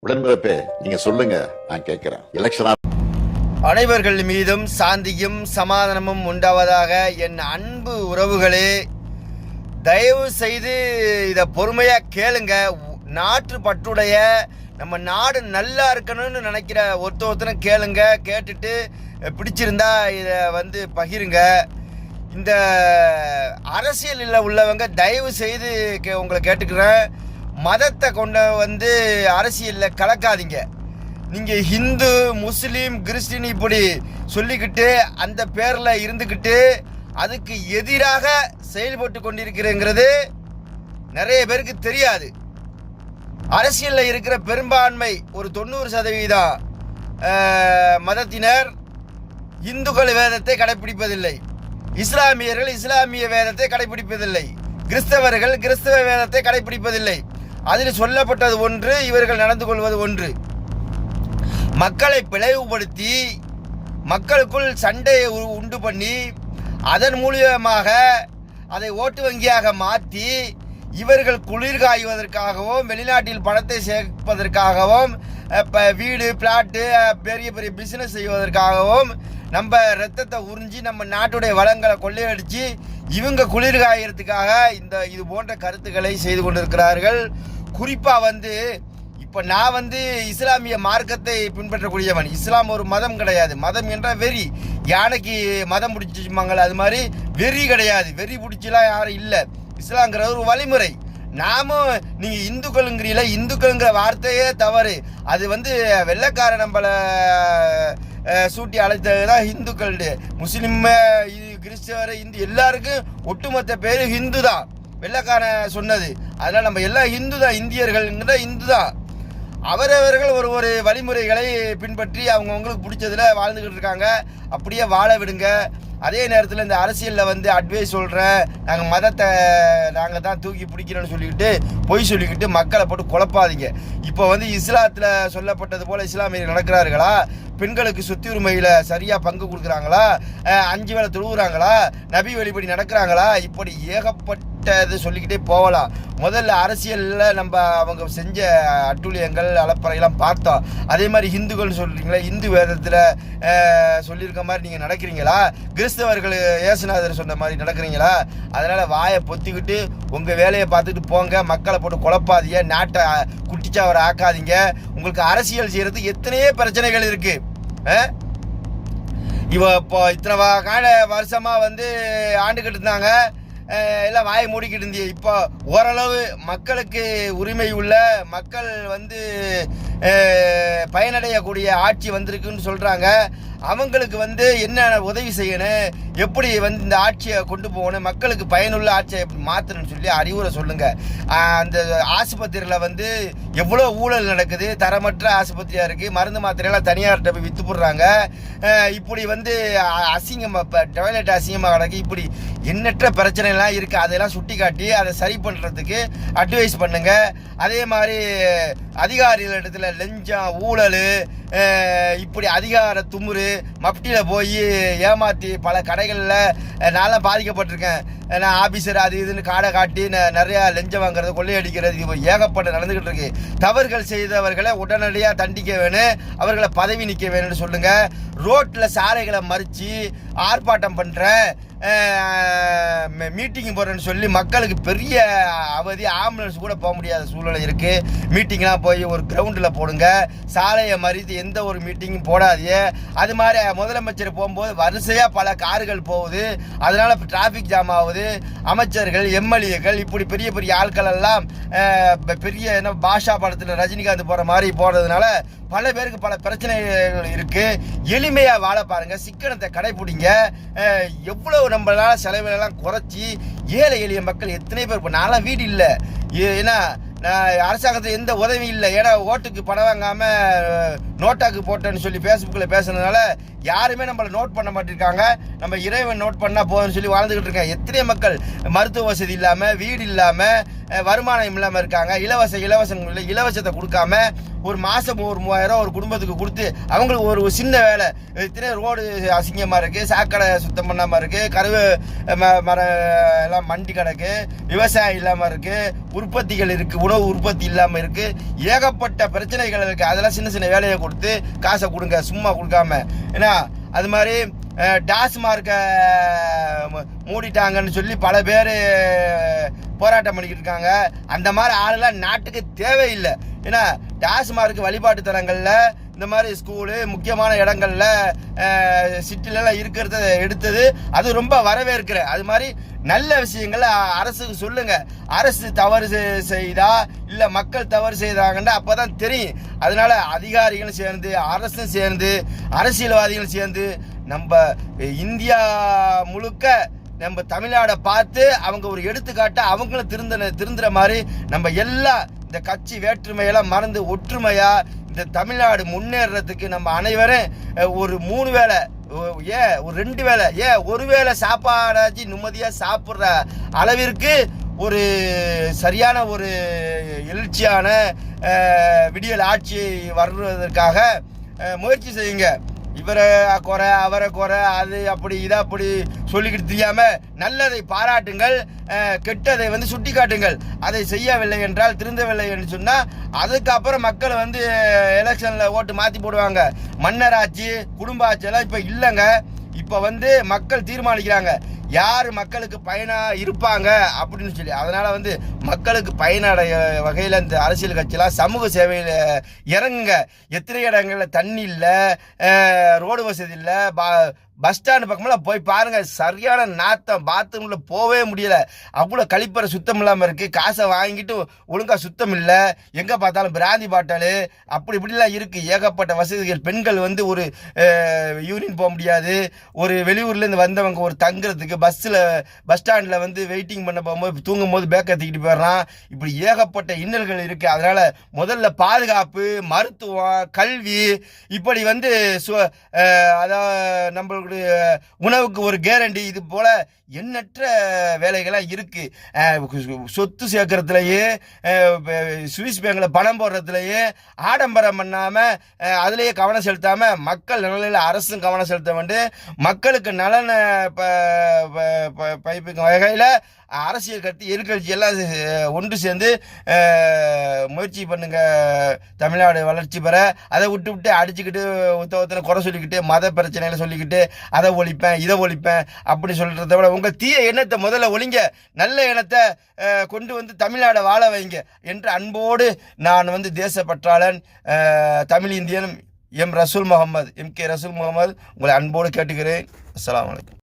உடன்பிறப்பே நீங்க சொல்லுங்க, நான் கேட்கிறேன். எலெக்ஷனா அனைவர்கள் மீதும் சாந்தியும் சமாதானமும் உண்டாவதாக. என் அன்பு உறவுகளே, தயவு செய்து இதை பொறுமையா கேளுங்க. நாட்டு பற்றுடைய நம்ம நாடு நல்லா இருக்கணும்னு நினைக்கிற ஒருத்தரும் கேளுங்க. கேட்டுட்டு பிடிச்சிருந்தா இதை பகிருங்க. இந்த அரசியலில் உள்ளவங்க தயவு செய்து உங்களை கேட்டுக்கிறேன், மதத்தை கொண்டு அரசியலில் கலக்காதீங்க. நீங்கள் ஹிந்து, முஸ்லீம், கிறிஸ்டின் இப்படி சொல்லிக்கிட்டு அந்த பேரில் இருந்துக்கிட்டு அதுக்கு எதிராக செயல்பட்டு கொண்டிருக்கிறேங்கிறது நிறைய பேருக்கு தெரியாது. அரசியலில் இருக்கிற பெரும்பான்மை ஒரு 90% மதத்தினர் இந்துக்கள் வேதத்தை கடைபிடிப்பதில்லை, இஸ்லாமியர்கள் இஸ்லாமிய வேதத்தை கடைபிடிப்பதில்லை, கிறிஸ்தவர்கள் கிறிஸ்தவ வேதத்தை கடைபிடிப்பதில்லை. அதில் சொல்லப்பட்டது ஒன்று, இவர்கள் நடந்து கொள்வது ஒன்று. மக்களை பிளவுபடுத்தி மக்களுக்குள் சண்டையை உண்டு பண்ணி அதன் மூலியமாக அதை ஓட்டு வங்கியாக மாற்றி இவர்கள் குளிர் காய்வதற்காகவும் வெளிநாட்டில் பணத்தை சேர்ப்பதற்காகவும் வீடு பிளாட்டு பெரிய பெரிய பிஸ்னஸ் செய்வதற்காகவும் நம்ம ரத்தத்தை உறிஞ்சி நம்ம நாட்டுடைய வளங்களை கொள்ளையடித்து இவங்க குளிர் காயறதுக்காக இது போன்ற கருத்துக்களை செய்து கொண்டிருக்கிறார்கள். குறிப்பாக இப்போ நான் இஸ்லாமிய மார்க்கத்தை பின்பற்றக்கூடியவன். இஸ்லாம் ஒரு மதம் கிடையாது. மதம் என்ற வெறி, யானைக்கு மதம் பிடிச்சிச்சுமாங்கள அது மாதிரி வெறி கிடையாது. வெறி பிடிச்சலாம் யாரும் இல்லை. இஸ்லாங்கிற ஒரு வழிமுறை. நாமும் நீங்கள் இந்துக்களுங்கிறீங்கள, இந்துக்கள்ங்கிற வார்த்தையே தவறு. அது வெள்ளைக்கார நம்மளை சூட்டி அழைத்தது தான் இந்துக்கள். முஸ்லீம், கிறிஸ்தவர், இந்து எல்லாருக்கும் ஒட்டுமொத்த பேர் ஹிந்து தான், வெள்ளைக்காரன் சொன்னது. அதனால் நம்ம எல்லாம் ஹிந்து தான், இந்தியர்கள்ங்கிற இந்து தான். அவரவர்கள் ஒரு வழிமுறைகளை பின்பற்றி அவங்கவுங்களுக்கு பிடிச்சதில் வாழ்ந்துக்கிட்டு இருக்காங்க. அப்படியே வாழ விடுங்க. அதே நேரத்தில் இந்த அரசியலில் அட்வைஸ் சொல்கிறேன், நாங்கள் மதத்தை நாங்கள் தான் தூக்கி பிடிக்கிறோன்னு சொல்லிக்கிட்டு பொய் சொல்லிக்கிட்டு மக்களை போட்டு குழப்பாதீங்க. இப்போ இஸ்லாத்தில் சொல்லப்பட்டது போல் இஸ்லாமியர்கள் நடக்கிறார்களா? பெண்களுக்கு சொத்து உரிமையில் சரியாக பங்கு கொடுக்குறாங்களா? 5 வேளை தொழுகிறாங்களா? நபி வழிபடி நடக்கிறாங்களா? இப்படி ஏகப்பட்டது சொல்லிக்கிட்டே போகலாம். முதல்ல அரசியலில் நம்ம அவங்க செஞ்ச அட்டூழியங்கள் அலப்பறையெல்லாம் பார்த்தோம். அதே மாதிரி ஹிந்துக்கள் சொல்கிறீங்களா, இந்து வேதத்தில் சொல்லியிருக்க மாதிரி நீங்கள் நடக்கிறீங்களா? கிறிஸ்தவர்கள் இயேசுநாதர் சொன்ன மாதிரி நடக்கிறீங்களா? அதனால் வாயை பொத்திக்கிட்டு உங்கள் வேலையை பார்த்துட்டு போங்க. மக்களை போட்டு குழப்பாதீங்க, நாட்டை குட்டிச்சாவரை ஆக்காதீங்க. உங்களுக்கு அரசியல் செய்கிறதுக்கு எத்தனையோ பிரச்சனைகள் இருக்குது. இப்போ இத்தனை வருஷமாக ஆண்டுகிட்டு இருந்தாங்க, எல்லாம் வாயை மூடிக்கிட்டு இருந்தீங்க. இப்போ ஓரளவு மக்களுக்கு உரிமை உள்ள மக்கள் பயனடையக்கூடிய ஆட்சி வந்திருக்குன்னு சொல்கிறாங்க. அவங்களுக்கு என்ன உதவி செய்யணும், எப்படி இந்த ஆட்சியை கொண்டு போகணும், மக்களுக்கு பயனுள்ள ஆட்சியை எப்படி மாற்றணும்னு சொல்லி அறிவுரை சொல்லுங்கள். அந்த ஆஸ்பத்திரியில் எவ்வளோ ஊழல் நடக்குது, தரமற்ற ஆஸ்பத்திரியாக இருக்குது. மருந்து மாத்திரையெல்லாம் தனியார்கிட்ட போய் விற்று போடுறாங்க. இப்படி அசிங்கமாக இப்போ டாய்லெட் அசிங்கமாக கிடக்கு. இப்படி எண்ணற்ற பிரச்சனைலாம் இருக்குது. அதெல்லாம் சுட்டி காட்டி அதை சரி பண்ணுறதுக்கு அட்வைஸ் பண்ணுங்கள். அதே மாதிரி அதிகாரிகளிடத்துல லஞ்சம், ஊழல், இப்படி அதிகார துமுறு மப்டியில் போய் ஏமாற்றி பல கடைகளில் நான்லாம் பாதிக்கப்பட்டிருக்கேன். நான் ஆஃபீஸர் அது இதுன்னு காடை காட்டி நிறையா லஞ்சம் வாங்குறது, கொள்ளையடிக்கிறது, இது ஏகப்பட்ட நடந்துக்கிட்டு இருக்கு. தவறுகள் செய்தவர்களை உடனடியாக தண்டிக்க வேணும், அவர்களை பதவி நிற்க வேணும்னு சொல்லுங்கள். ரோட்டில் சாலைகளை மறித்து ஆர்ப்பாட்டம் பண்ணுறேன், மீட்டிங் போகிறேன்னு சொல்லி மக்களுக்கு பெரிய அவதி, ஆம்புலன்ஸ் கூட போக முடியாத சூழ்நிலை இருக்குது. மீட்டிங்லாம் போய் ஒரு கிரவுண்டில் போடுங்க. சாலையை மறித்து எந்த ஒரு மீட்டிங்கும் போடாதீங்க. அது மாதிரி முதலமைச்சர் போகும்போது வரிசையாக பல கார்கள் போகுது, அதனால் இப்போ டிராஃபிக் ஜாம் ஆகுது. அமைச்சர்கள், எம்எல்ஏக்கள், இப்படி பெரிய பெரிய ஆட்கள் எல்லாம் பெரிய பாஷா படத்தில் ரஜினிகாந்த் போகிற மாதிரி போடுறதுனால பல பேருக்கு பல பிரச்சனைகள் இருக்குது. எளிமையாக வாழ பாருங்கள், சிக்கனத்தை கடைபிடிங்க. எவ்வளோ நம்மளால் செலவுகளெல்லாம் குறைச்சி ஏழை எளிய மக்கள் எத்தனை பேர். இப்போ நான்லாம் வீடு இல்லை, ஏன்னா அரசாங்கத்தில் எந்த உதவியும் இல்லை. ஏன்னா ஓட்டுக்கு பணம் வாங்காமல் நோட்டாக்கு போட்டேன்னு சொல்லி ஃபேஸ்புக்கில் பேசுனதுனால யாருமே நம்மளை நோட் பண்ண மாட்டிருக்காங்க. நம்ம இறைவன் நோட் பண்ணால் போதும்னு சொல்லி வாழ்ந்துக்கிட்டு இருக்காங்க. எத்தனை மக்கள் மருத்துவ வசதி இல்லாமல், வீடு இல்லாமல், வருமானம் இல்லாமல் இருக்காங்க. இலவசத்தை கொடுக்காம ஒரு மாதம் ஒரு 3000 ஒரு குடும்பத்துக்கு கொடுத்து அவங்களுக்கு ஒரு சின்ன வேலை, இத்தனை ரோடு அசிங்கமாக இருக்குது, சாக்கடை சுத்தம் பண்ணாமல் இருக்குது, கருவு மரம் எல்லாம் மண்டி கிடக்கு, விவசாயம் இல்லாமல் இருக்குது, உற்பத்திகள் இருக்குது, உணவு உற்பத்தி இல்லாமல் இருக்குது, ஏகப்பட்ட பிரச்சனைகள் இருக்குது. அதெல்லாம் சின்ன சின்ன வேலையை கொடுத்து காசை கொடுங்க, சும்மா கொடுக்காம. ஏன்னா அது மாதிரி டாஸ்மார்க்கை மூடிட்டாங்கன்னு சொல்லி பல பேர் போராட்டம் பண்ணிக்கிட்டு இருக்காங்க. அந்த மாதிரி ஆளுலாம் நாட்டுக்கு தேவையில்லை. ஏன்னா டாஸ்மார்க்கு வழிபாட்டு தலங்களில் இந்த மாதிரி ஸ்கூலு முக்கியமான இடங்களில் சிட்டிலெல்லாம் இருக்கிறத எடுத்தது அது ரொம்ப வரவேற்கிற. அது மாதிரி நல்ல விஷயங்களை அரசுக்கு சொல்லுங்க. அரசு தவறு செய்தா இல்லை மக்கள் தவறு செய்தாங்கன்னா அப்போ தான் தெரியும். அதனால அதிகாரிகளும் சேர்ந்து, அரசும் சேர்ந்து, அரசியல்வாதிகளும் சேர்ந்து நம்ம இந்தியா முழுக்க நம்ம தமிழ்நாடை பார்த்து அவங்க ஒரு எடுத்துக்காட்ட அவங்களும் திருந்துற மாதிரி நம்ம எல்லாம் இந்த கட்சி வேற்றுமையெல்லாம் மறந்து ஒற்றுமையா இந்த தமிழ்நாடு முன்னேறதுக்கு நம்ம அனைவரும் ஒரு 3 வேளை, ஒரு 2 வேளை, ஒரு வேளை சாப்பாடாச்சு நிம்மதியாக சாப்பிட்ற அளவிற்கு ஒரு சரியான ஒரு எழுச்சியான விடியல் ஆட்சி வர்றதற்காக முயற்சி செய்யுங்க. இவரை குறை அவரை குறை அது அப்படி இதை அப்படி சொல்லிக்கிட்டு தெரியாமல் நல்லதை பாராட்டுங்கள், கெட்டதை சுட்டி காட்டுங்கள். அதை செய்யவில்லை என்றால், திருந்தவில்லை என்று சொன்னால் அதுக்கப்புறம் மக்கள் எலெக்ஷனில் ஓட்டு மாற்றி போடுவாங்க. மன்னராட்சி குடும்ப ஆட்சியெல்லாம் இப்போ இல்லைங்க. இப்போ மக்கள் தீர்மானிக்கிறாங்க யார் மக்களுக்கு பயனாக இருப்பாங்க அப்படின்னு சொல்லி. அதனால் மக்களுக்கு பயனடைய வகையில் இந்த அரசியல் கட்சியெல்லாம் சமூக சேவையில் இறங்குங்க. எத்தனை இடங்களில் தண்ணி இல்லை, ரோடு வசதி இல்லை, பஸ் ஸ்டாண்டு பக்கமெல்லாம் போய் பாருங்கள், சரியான நாத்தம், பாத்ரூமில் போகவே முடியலை, அவ்வளோ கழிப்பறை சுத்தம் இல்லாமல் இருக்குது. காசை வாங்கிட்டு ஒழுங்காக சுத்தம் இல்லை, எங்கே பார்த்தாலும் பிராந்தி பாட்டலு அப்படி இப்படிலாம் இருக்குது. ஏகப்பட்ட வசதிகள். பெண்கள் ஒரு யூரின் போக முடியாது. ஒரு வெளியூர்லேருந்து வந்தவங்க ஒரு தங்குறதுக்கு பஸ் ஸ்டாண்டில் வெயிட்டிங் பண்ண போகும்போது தூங்கும் போது பேக்கை தூக்கிட்டு போயிடுறான். இப்படி ஏகப்பட்ட இன்னல்கள் இருக்குது. அதனால் முதல்ல பாதுகாப்பு, மருத்துவம், கல்வி, இப்படி அதாவது நம்மளுடைய உணவுக்கு ஒரு கேரண்டி, இது போல எண்ணற்ற வேலைகளாக இருக்குது. சொத்து சேர்க்கறதுலையே, சுவிஸ் பேங்கில் பணம் போடுறதுலையே ஆடம்பரம் பண்ணாமல் அதுலேயே கவனம் செலுத்தாமல் மக்கள் நலனில் அரசும் கவனம் செலுத்த வேண்டும். மக்களுக்கு நலன பைப்புக்கும் வகையில் அரசியல் கட்சி எதிர்கட்சி எல்லாம் ஒன்று சேர்ந்து முயற்சி பண்ணுங்க தமிழ்நாடு வளர்ச்சி பெற. அதை விட்டு அடிச்சுக்கிட்டு ஒருத்தனை குறை சொல்லிக்கிட்டு மத பிரச்சனைகளை சொல்லிக்கிட்டு அதை ஒழிப்பேன் இதை ஒழிப்பேன் அப்படி சொல்கிறத விட உங்கள் தீய எண்ணத்தை முதல்ல ஒழிங்க, நல்ல எண்ணத்தை கொண்டு தமிழ்நாடை வாழ வைங்க என்று அன்போடு நான் தேசப்பற்றாளன் தமிழ் இந்தியன் எம் கே ரசூல் முகமது உங்களை அன்போடு கேட்டுக்கிறேன். அஸ்ஸலாமு அலைக்கும்.